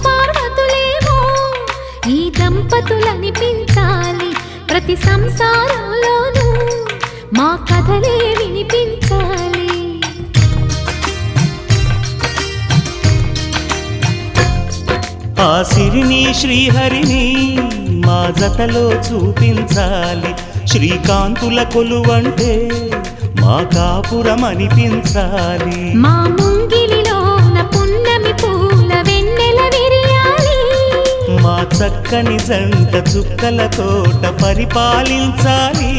పార్వతులేమో ఈ దంపతులనిపించాలి ప్రతి సంసారంలోనూ మా కథలే వినిపించాలి ఆ సిరిని శ్రీహరిని మా జతలో చూపించాలి శ్రీకాంతుల కొలువంటే మా కాపురం అనిపించాలి మా ముంగిలిలోన పున్నమి పూల వెన్నెల విరియాలి మా చక్కని జంట చుక్కల తోట పరిపాలించాలి